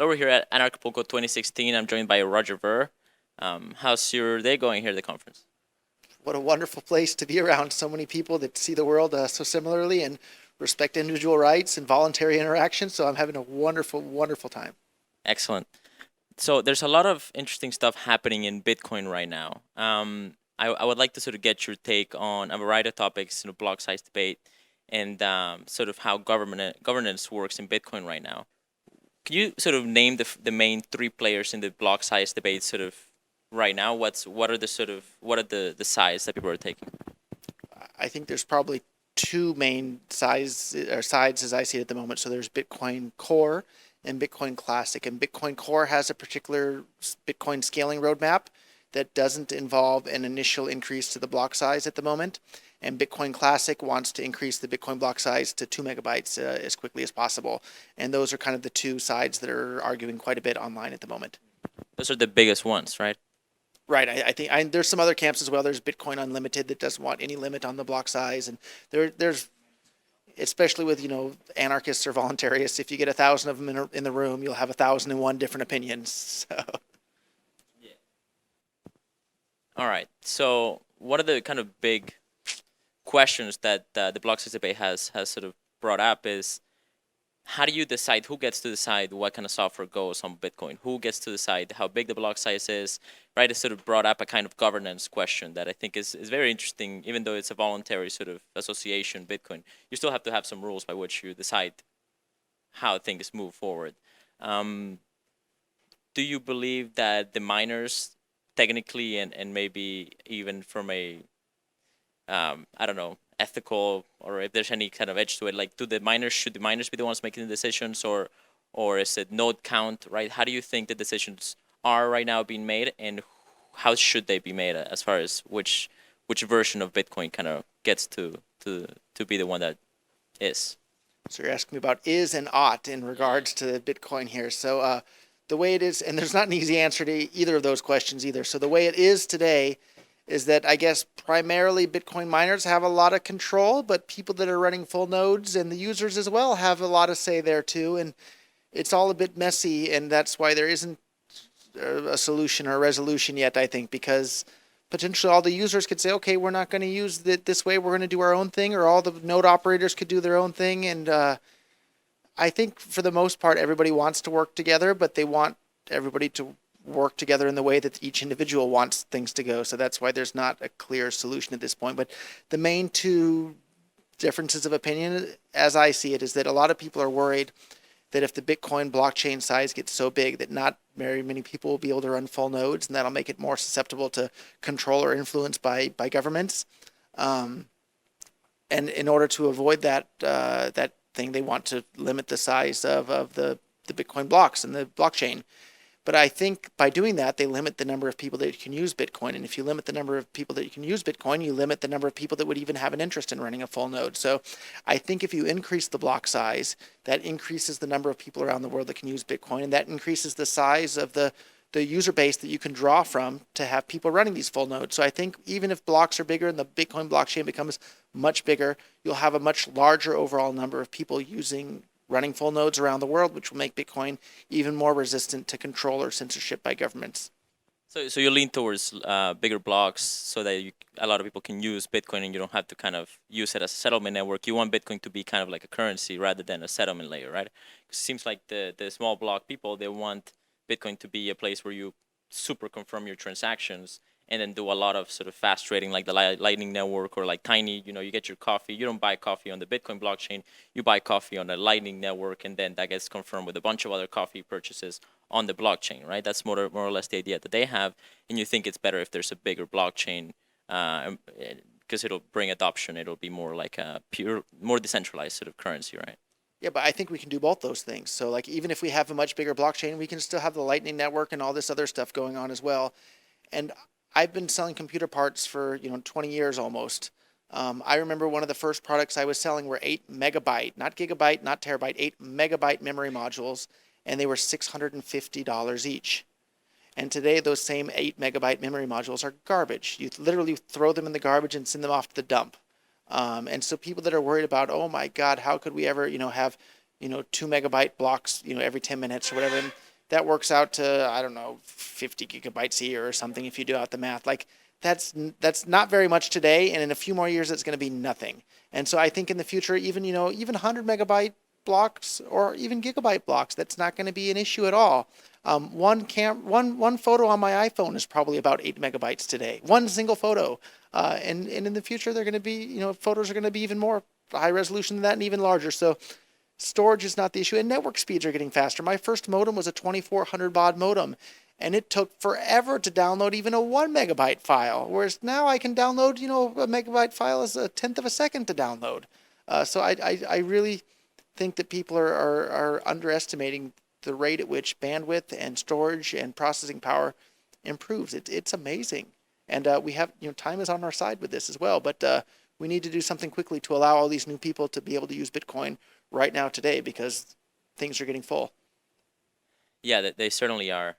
Hello, we're here at Anarchapulco 2016. I'm joined by Roger Ver. How's your day going here at the conference? What a wonderful place to be around so many people that see the world so similarly and respect individual rights and voluntary interaction. So I'm having a wonderful, wonderful time. Excellent. So there's a lot of interesting stuff happening in Bitcoin right now. I would like to sort of get your take on a variety of topics, block size debate, and sort of how governance works in Bitcoin right now. Can you sort of name the main three players in the block size debate sort of right now? What are the sides that people are taking? I think there's probably two main sides as I see it at the moment. So there's Bitcoin Core and Bitcoin Classic, and Bitcoin Core has a particular Bitcoin scaling roadmap that doesn't involve an initial increase to the block size at the moment. And Bitcoin Classic wants to increase the Bitcoin block size to 2 megabytes as quickly as possible. And those are kind of the two sides that are arguing quite a bit online at the moment. Those are the biggest ones, right? Right. I think there's some other camps as well. There's Bitcoin Unlimited that doesn't want any limit on the block size, and there's especially with anarchists or voluntarists. If you get 1,000 of them in the room, you'll have 1,001 different opinions. So Yeah. All right. So, what are the kind of big questions that the block size debate has sort of brought up is how do you decide who gets to decide what kind of software goes on Bitcoin? Who gets to decide how big the block size is? Right, it sort of brought up a kind of governance question that I think is very interesting. Even though it's a voluntary sort of association, Bitcoin, you still have to have some rules by which you decide how things move forward. Um, do you believe that the miners technically and maybe even from a I don't know, ethical, or if there's any kind of edge to it. Like, should the miners be the ones making the decisions, or is it node count, right? How do you think the decisions are right now being made, and how should they be made as far as which version of Bitcoin kind of gets to be the one that is? So you're asking me about is and ought in regards to Bitcoin here. So the way it is, and there's not an easy answer to either of those questions either. So the way it is today is that I guess primarily Bitcoin miners have a lot of control, but people that are running full nodes and the users as well have a lot of say there too. And it's all a bit messy, and that's why there isn't a solution or a resolution yet, I think, because potentially all the users could say, okay, we're not going to use it this way, we're going to do our own thing, or all the node operators could do their own thing. And I think for the most part, everybody wants to work together, but they want everybody to work together in the way that each individual wants things to go. So that's why there's not a clear solution at this point. But the main two differences of opinion, as I see it, is that a lot of people are worried that if the Bitcoin blockchain size gets so big that not very many people will be able to run full nodes, and that'll make it more susceptible to control or influence by governments. And in order to avoid that thing, they want to limit the size of the Bitcoin blocks and the blockchain. But I think by doing that, they limit the number of people that can use Bitcoin. And if you limit the number of people that can use Bitcoin, you limit the number of people that would even have an interest in running a full node. So I think if you increase the block size, that increases the number of people around the world that can use Bitcoin. And that increases the size of the user base that you can draw from to have people running these full nodes. So I think even if blocks are bigger and the Bitcoin blockchain becomes much bigger, you'll have a much larger overall number of people running full nodes around the world, which will make Bitcoin even more resistant to control or censorship by governments. So you lean towards bigger blocks so that a lot of people can use Bitcoin and you don't have to kind of use it as a settlement network. You want Bitcoin to be kind of like a currency rather than a settlement layer, right? 'Cause it seems like the small block people, they want Bitcoin to be a place where you super confirm your transactions and then do a lot of sort of fast trading like the Lightning Network or like Tiny. You get your coffee. You don't buy coffee on the Bitcoin blockchain. You buy coffee on the Lightning Network, and then that gets confirmed with a bunch of other coffee purchases on the blockchain, right? That's more or less the idea that they have. And you think it's better if there's a bigger blockchain because it'll bring adoption. It'll be more like a more decentralized sort of currency, right? Yeah, but I think we can do both those things. So, like, even if we have a much bigger blockchain, we can still have the Lightning Network and all this other stuff going on as well. And I've been selling computer parts for 20 years almost. I remember one of the first products I was selling were 8 megabyte, not gigabyte, not terabyte, 8 megabyte memory modules, and they were $650 each. And today, those same 8 megabyte memory modules are garbage. You literally throw them in the garbage and send them off to the dump. And so people that are worried about, oh my God, how could we ever, have, 2 megabyte blocks, every 10 minutes or whatever. And that works out to, I don't know, 50 gigabytes a year or something if you do out the math. Like that's not very much today, and in a few more years it's going to be nothing. And so I think in the future, even 100 megabyte blocks or even gigabyte blocks, that's not going to be an issue at all. One photo on my iPhone is probably about 8 megabytes today. One single photo, and in the future they're going to be, photos are going to be even more high resolution than that and even larger. So storage is not the issue, and network speeds are getting faster. My first modem was a 2400 baud modem, and it took forever to download even a 1 megabyte file, whereas now I can download, a megabyte file is a tenth of a second to download. So I really think that people are underestimating the rate at which bandwidth and storage and processing power improves. It's amazing, and we have, time is on our side with this as well. But we need to do something quickly to allow all these new people to be able to use Bitcoin right now today, because things are getting full. Yeah, they certainly are.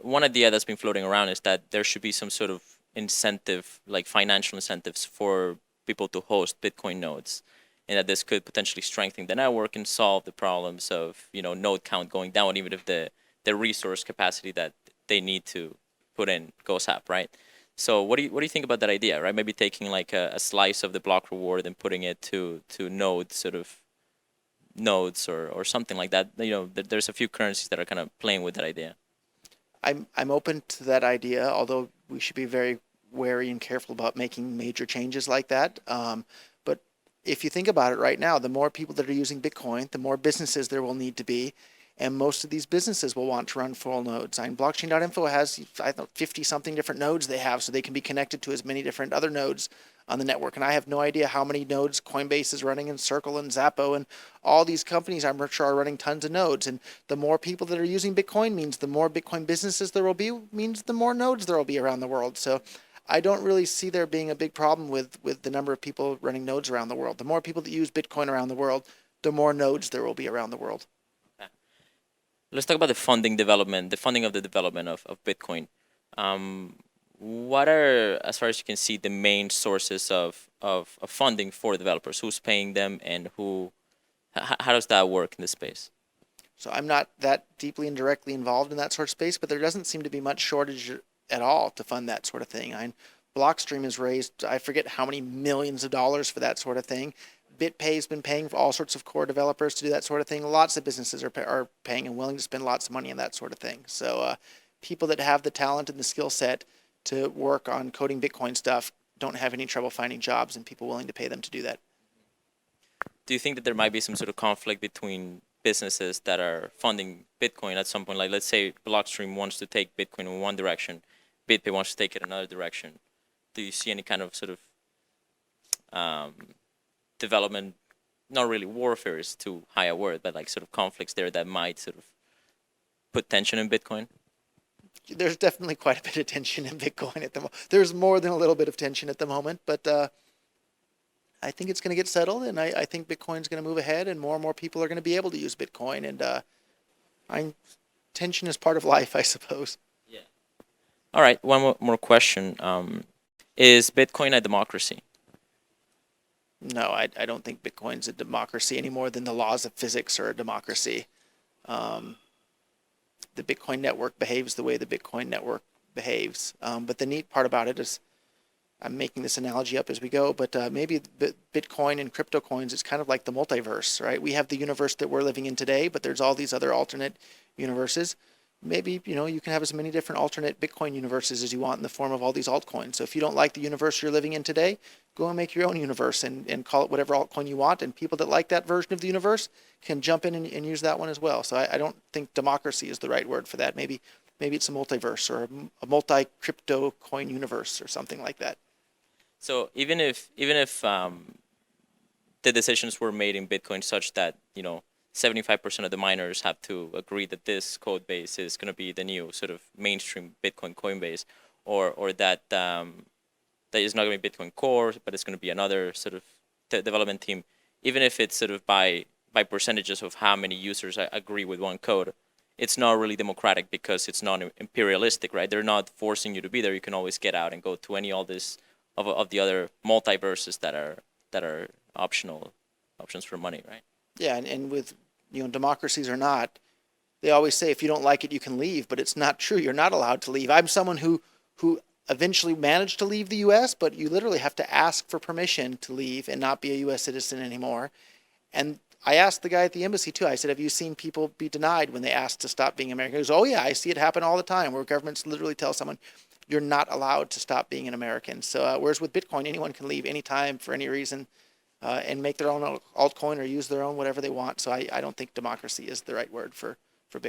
One idea that's been floating around is that there should be some sort of incentive, like financial incentives for people to host Bitcoin nodes, and that this could potentially strengthen the network and solve the problems of node count going down, even if the resource capacity that they need to put in goes up, right? So what do you think about that idea, right? Maybe taking like a slice of the block reward and putting it to node sort of nodes or something like that. There's a few currencies that are kind of playing with that idea. I'm open to that idea, although we should be very wary and careful about making major changes like that. But if you think about it right now, the more people that are using Bitcoin, the more businesses there will need to be. And most of these businesses will want to run full nodes. I mean, blockchain.info has, I don't know, 50 something different nodes they have, so they can be connected to as many different other nodes on the network. And I have no idea how many nodes Coinbase is running, and Circle and Zappo and all these companies, I'm sure, are running tons of nodes. And the more people that are using Bitcoin means the more Bitcoin businesses there will be, means the more nodes there will be around the world. So I don't really see there being a big problem with the number of people running nodes around the world. The more people that use Bitcoin around the world, the more nodes there will be around the world. Let's talk about the funding of the development of Bitcoin. What are, as far as you can see, the main sources of funding for developers? Who's paying them, and how does that work in this space? So I'm not that deeply and directly involved in that sort of space, but there doesn't seem to be much shortage at all to fund that sort of thing. Blockstream has raised, I forget how many millions of dollars for that sort of thing. BitPay's been paying for all sorts of core developers to do that sort of thing. Lots of businesses are paying and willing to spend lots of money on that sort of thing. So people that have the talent and the skill set to work on coding Bitcoin stuff don't have any trouble finding jobs, and people willing to pay them to do that. Do you think that there might be some sort of conflict between businesses that are funding Bitcoin at some point? Like, let's say Blockstream wants to take Bitcoin in one direction, BitPay wants to take it another direction. Do you see any kind of sort of development, not really warfare is too high a word, but like sort of conflicts there that might sort of put tension in Bitcoin? There's definitely quite a bit of tension in Bitcoin at the moment. There's more than a little bit of tension at the moment, but I think it's going to get settled, and I think Bitcoin's going to move ahead, and more people are going to be able to use Bitcoin, and tension is part of life, I suppose. Yeah. All right, one more question. Is Bitcoin a democracy? No, I don't think Bitcoin's a democracy any more than the laws of physics are a democracy. The Bitcoin network behaves the way the Bitcoin network behaves. But the neat part about it is, I'm making this analogy up as we go, but maybe Bitcoin and crypto coins is kind of like the multiverse, right? We have the universe that we're living in today, but there's all these other alternate universes. Maybe, you can have as many different alternate Bitcoin universes as you want in the form of all these altcoins. So if you don't like the universe you're living in today, go and make your own universe and call it whatever altcoin you want. And people that like that version of the universe can jump in and use that one as well. So I don't think democracy is the right word for that. Maybe it's a multiverse or a multi-crypto coin universe or something like that. So even if the decisions were made in Bitcoin such that 75% of the miners have to agree that this code base is going to be the new sort of mainstream Bitcoin Coinbase, or that that is not going to be Bitcoin Core, but it's going to be another sort of development team. Even if it's sort of by percentages of how many users agree with one code, it's not really democratic because it's not imperialistic, right? They're not forcing you to be there. You can always get out and go to any all this of the other multiverses that are options for money, right? Yeah, and with democracies or not, they always say, if you don't like it, you can leave, but it's not true. You're not allowed to leave. I'm someone who eventually managed to leave the U.S., but you literally have to ask for permission to leave and not be a U.S. citizen anymore. And I asked the guy at the embassy too. I said, have you seen people be denied when they ask to stop being American? He goes, oh yeah, I see it happen all the time, where governments literally tell someone, you're not allowed to stop being an American. So whereas with Bitcoin, anyone can leave anytime for any reason and make their own altcoin or use their own whatever they want. So I don't think democracy is the right word for Bitcoin.